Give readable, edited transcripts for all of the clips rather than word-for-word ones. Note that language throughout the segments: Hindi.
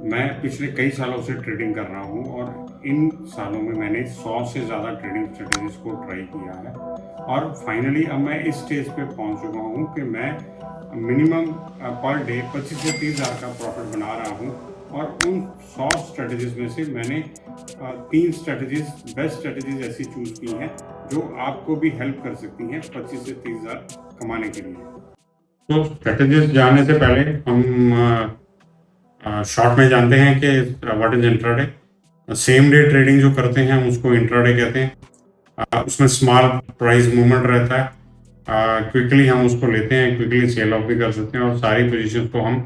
मैं पिछले कई सालों से ट्रेडिंग कर रहा हूँ और इन सालों में मैंने 100 से ज़्यादा ट्रेडिंग स्ट्रेटजीज को ट्राई किया है और फाइनली अब मैं इस स्टेज पे पहुँच चुका हूँ कि मैं मिनिमम पर डे 25 से 30 हज़ार का प्रॉफिट बना रहा हूँ। और उन 100 स्ट्रेटजीज में से मैंने 3 स्ट्रेटजीज बेस्ट स्ट्रेटजीज ऐसी चूज़ की हैं जो आपको भी हेल्प कर सकती हैं 25 से 30 हज़ार कमाने के लिए। तो स्ट्रेटजीज जाने से पहले हम शॉर्ट में जानते हैं कि what is intraday. Same day trading जो करते हैं हम उसको इंट्राडे कहते हैं। उसमें स्मॉल प्राइस मूवमेंट रहता है, क्विकली हम उसको लेते हैं, क्विकली सेल ऑफ भी कर सकते हैं और सारी पोजीशंस को हम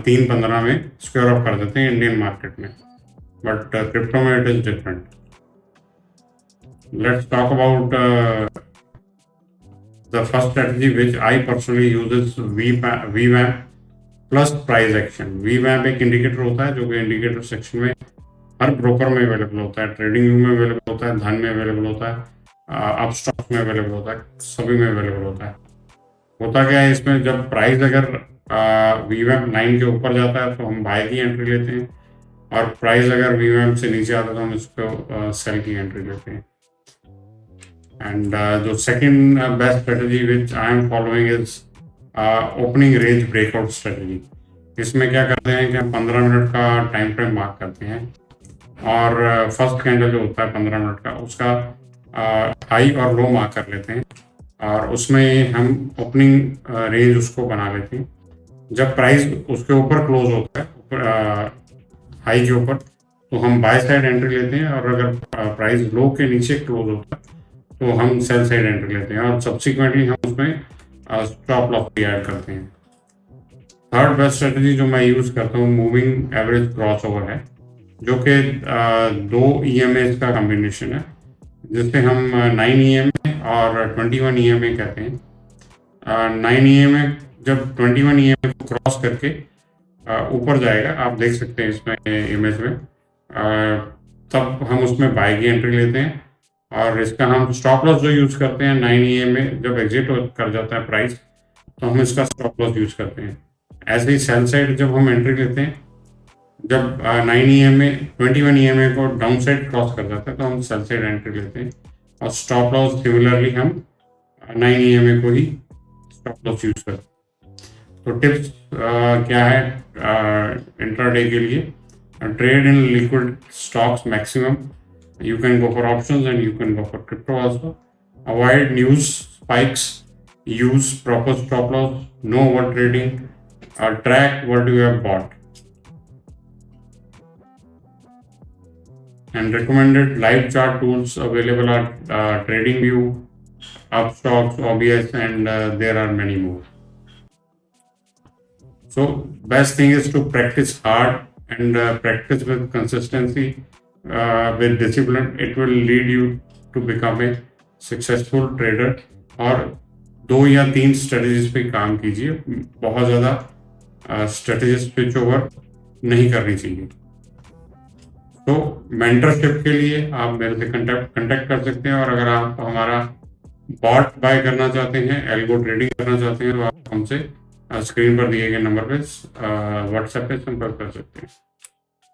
3-15 में स्क्वायर ऑफ कर देते हैं इंडियन मार्केट में। बट क्रिप्टो में it is different. Let's talk about the first strategy which I personally uses VWAP plus price action. VWAP एक इंडिकेटर होता है जो कि इंडिकेटर सेक्शन में हर ब्रोकर में अवेलेबल होता है, ट्रेडिंग व्यू में अवेलेबल होता है, धन में अवेलेबल होता है, अपस्टॉक में अवेलेबल होता है, सभी में अवेलेबल होता है। होता क्या है इसमें, जब प्राइस अगर VWAP लाइन के ऊपर जाता है तो हम बाय की एंट्री लेते हैं और प्राइस अगर VWAP से नीचे आता है तो हम इसको सेल की एंट्री लेते हैं। एंड जो second best strategy which I am following is opening range breakout strategy. इसमें क्या करते हैं कि हम 15 मिनट का टाइम फ्रेम मार्क करते हैं और फर्स्ट कैंडल जो होता है 15 मिनट का उसका हाई और लो मार्क कर लेते हैं और उसमें हम ओपनिंग रेंज उसको बना लेते हैं। जब प्राइस उसके ऊपर क्लोज होता है हाई के ऊपर तो हम बाय साइड एंट्री लेते हैं और अगर प्राइस लो के नीचे क्लोज होता है तो हम सेल साइड एंट्री लेते हैं और सब्सिक्वेंटली हम उसमें स्टॉप लॉस भी ऐड करते हैं। थर्ड बेस्ट स्ट्रेटजी जो मैं यूज़ करता हूँ मूविंग एवरेज क्रॉस ओवर है, जो कि 2 EMA का कॉम्बिनेशन है जिससे हम 9 EMA और 21 EMA कहते हैं। 9 EMA जब 21 EMA को क्रॉस करके ऊपर जाएगा, आप देख सकते हैं इसमें इमेज में, तब हम उसमें बाय की एंट्री लेते हैं और इसका हम स्टॉप लॉस जो यूज़ करते हैं 9 EMA जब एग्जिट कर जाता है प्राइस तो हम इसका स्टॉप लॉस यूज़ करते हैं। ऐसे ही सेल साइड जब हम एंट्री लेते हैं, जब 9 EMA 21 EMA को डाउन साइड क्रॉस कर जाता है तो हम सेल साइड एंट्री लेते हैं और स्टॉप लॉस सिमिलरली हम 9 EMA को ही स्टॉप लॉस यूज़ करते हैं। तो टिप्स क्या है इंट्राडे के लिए? Trade in liquid stocks maximum, you can go for options and you can go for crypto also. Avoid news spikes, use proper stop loss, know what trading, track what you have bought. And recommended live chart tools available are TradingView, Upstocks, OBS, and there are many more. So best thing is to practice hard and practice with consistency. With discipline, it will lead you to become a successful trader. और 2 या 3 स्ट्रेटजीज पे काम कीजिए, बहुत ज़्यादा स्ट्रेटजीज स्विच ओवर नहीं करनी चाहिए। तो मेंटरशिप के लिए आप मेरे से कंटेक्ट कर सकते हैं और अगर आप हमारा बॉट बाय करना चाहते हैं, एल्गो ट्रेडिंग करना चाहते हैं तो आप हमसे स्क्रीन पर दिए गए नंबर पे व्हाट्सएप पे संपर्क कर सकते हैं।